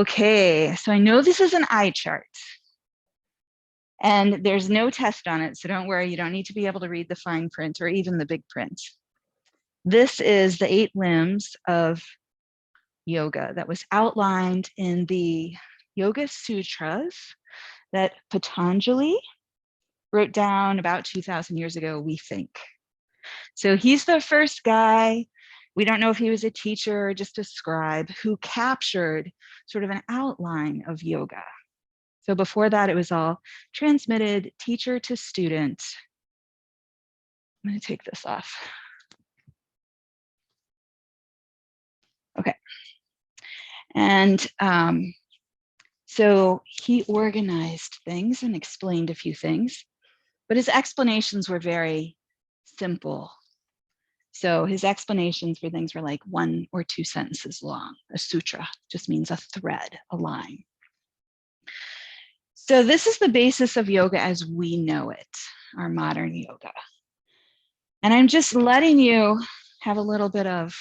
Okay, so I know this is an eye chart and there's no test on it, so don't worry, you don't need to be able to read the fine print or even the big print. This is the 8 limbs of yoga that was outlined in the Yoga Sutras that Patanjali wrote down about 2,000 years ago, we think. So he's the first guy, we don't know if he was a teacher or just a scribe, who captured sort of an outline of yoga. So before that, it was all transmitted teacher to student. I'm going to take this off. Okay. And so he organized things and explained a few things, but his explanations were very simple. So his explanations for things were like 1 or 2 sentences long. A sutra just means a thread, a line. So this is the basis of yoga as we know it, our modern yoga. And I'm just letting you have a little bit of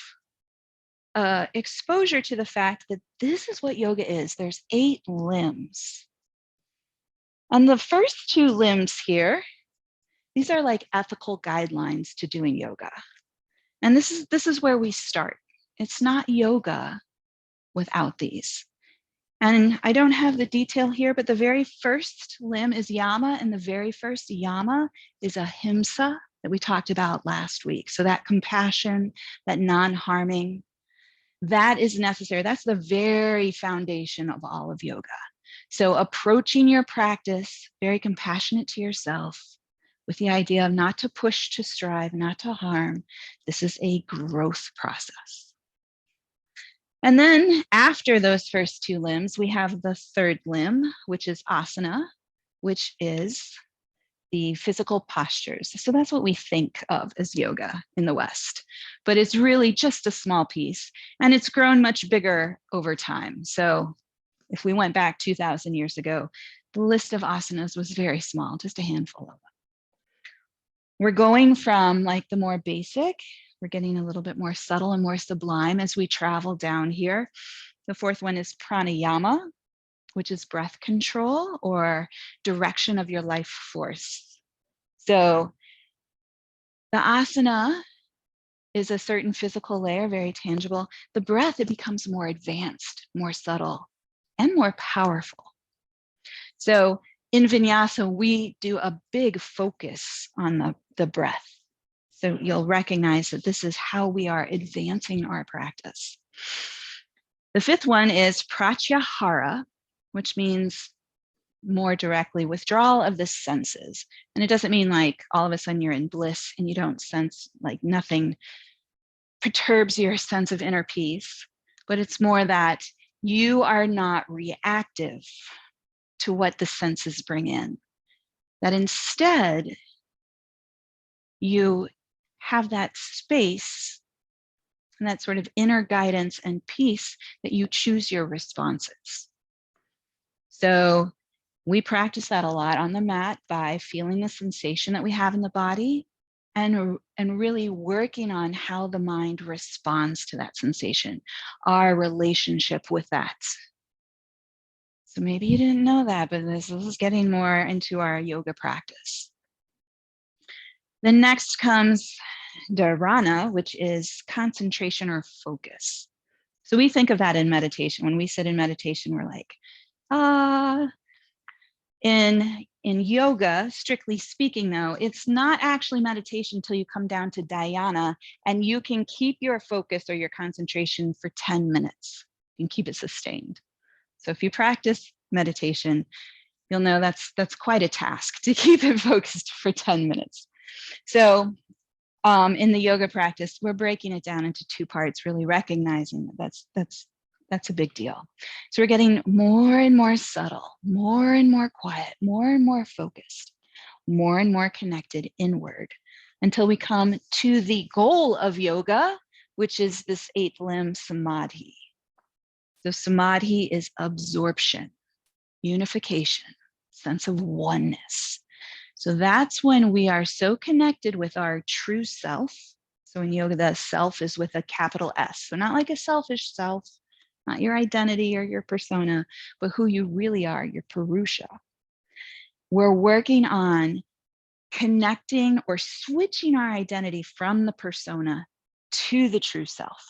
exposure to the fact that this is what yoga is. There's 8 limbs. And the first 2 limbs here, these are like ethical guidelines to doing yoga. And this is where we start. It's not yoga without these. And I don't have the detail here, but the very first limb is yama, and the very first yama is ahimsa that we talked about last week. So that compassion, that non-harming, that is necessary. That's the very foundation of all of yoga. So approaching your practice, very compassionate to yourself, with the idea of not to push, to strive, not to harm. This is a growth process. And then after those first 2 limbs, we have the third limb, which is asana, which is the physical postures. So that's what we think of as yoga in the West, but it's really just a small piece, and it's grown much bigger over time. So if we went back 2,000 years ago, the list of asanas was very small, just a handful of them. We're going from like the more basic, we're getting a little bit more subtle and more sublime as we travel down here. The fourth one is pranayama, which is breath control or direction of your life force. So the asana is a certain physical layer, very tangible. The breath, it becomes more advanced, more subtle, and more powerful. So in vinyasa, we do a big focus on the breath. So you'll recognize that this is how we are advancing our practice. The fifth one is pratyahara, which means more directly withdrawal of the senses. And it doesn't mean like all of a sudden you're in bliss and you don't sense, like nothing perturbs your sense of inner peace, but it's more that you are not reactive to what the senses bring in, that instead you have that space and that sort of inner guidance and peace that you choose your responses. So we practice that a lot on the mat by feeling the sensation that we have in the body and really working on how the mind responds to that sensation, our relationship with that. So maybe you didn't know that, but this is getting more into our yoga practice. Then next comes dharana, which is concentration or focus. So we think of that in meditation. When we sit in meditation, we're like, In yoga, strictly speaking though, it's not actually meditation until you come down to dhyana, and you can keep your focus or your concentration for 10 minutes. You can keep it sustained. So if you practice meditation, you'll know that's quite a task to keep it focused for 10 minutes. So in the yoga practice, we're breaking it down into 2 parts, really recognizing that that's a big deal. So we're getting more and more subtle, more and more quiet, more and more focused, more and more connected inward until we come to the goal of yoga, which is this 8th limb, samadhi. So samadhi is absorption, unification, sense of oneness. So that's when we are so connected with our true self. So in yoga, the self is with a capital S. So not like a selfish self, not your identity or your persona, but who you really are, your Purusha. We're working on connecting or switching our identity from the persona to the true self.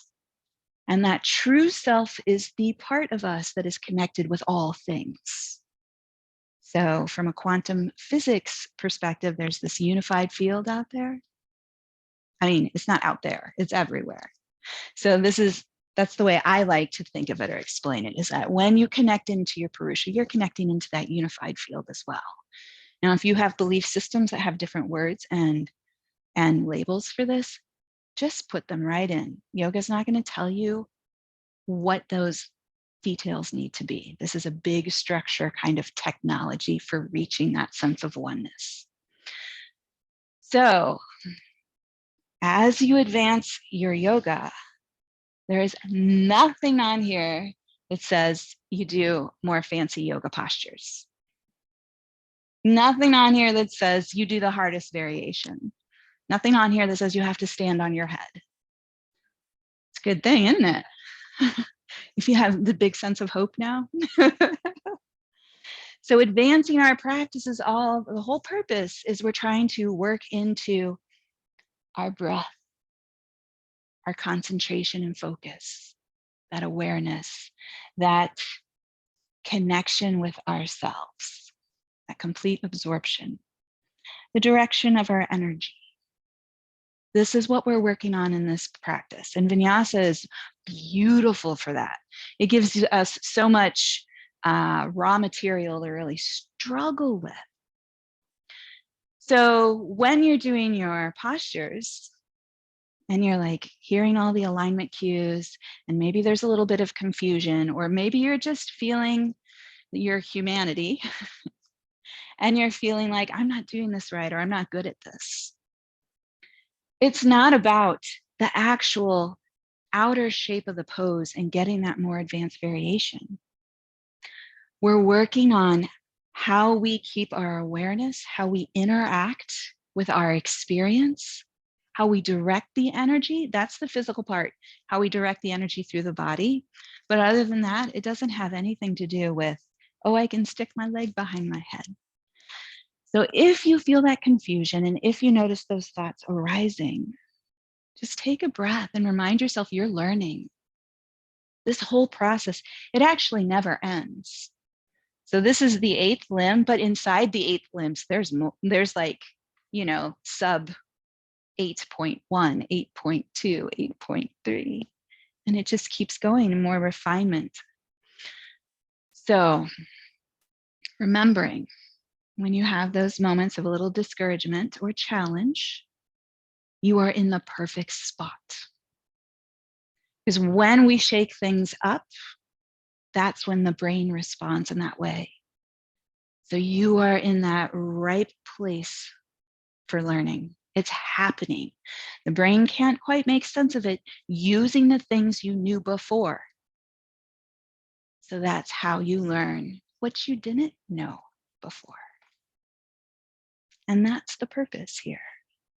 And that true self is the part of us that is connected with all things. So from a quantum physics perspective, there's this unified field out there. I mean, it's not out there, it's everywhere. So that's the way I like to think of it or explain it, is that when you connect into your Purusha, you're connecting into that unified field as well. Now, if you have belief systems that have different words and labels for this, just put them right in. Yoga's not going to tell you what those details need to be. This is a big structure kind of technology for reaching that sense of oneness. So as you advance your yoga, there is nothing on here that says you do more fancy yoga postures. Nothing on here that says you do the hardest variation. Nothing on here that says you have to stand on your head. It's a good thing, isn't it? If you have the big sense of hope now. So advancing our practices, the whole purpose is we're trying to work into our breath, our concentration and focus, that awareness, that connection with ourselves, that complete absorption, the direction of our energy. This is what we're working on in this practice. And vinyasa is beautiful for that. It gives us so much raw material to really struggle with. So when you're doing your postures and you're like hearing all the alignment cues, and maybe there's a little bit of confusion, or maybe you're just feeling your humanity and you're feeling like, I'm not doing this right, or I'm not good at this. It's not about the actual outer shape of the pose and getting that more advanced variation. We're working on how we keep our awareness, how we interact with our experience, how we direct the energy. That's the physical part, how we direct the energy through the body. But other than that, it doesn't have anything to do with, oh, I can stick my leg behind my head. So if you feel that confusion and if you notice those thoughts arising, just take a breath and remind yourself you're learning. This whole process, it actually never ends. So this is the 8th limb, but inside the 8th limbs, there's like, sub 8.1, 8.2, 8.3, and it just keeps going in more refinement. So remembering when you have those moments of a little discouragement or challenge, you are in the perfect spot. Because when we shake things up, that's when the brain responds in that way. So you are in that right place for learning. It's happening. The brain can't quite make sense of it using the things you knew before. So that's how you learn what you didn't know before. And that's the purpose here.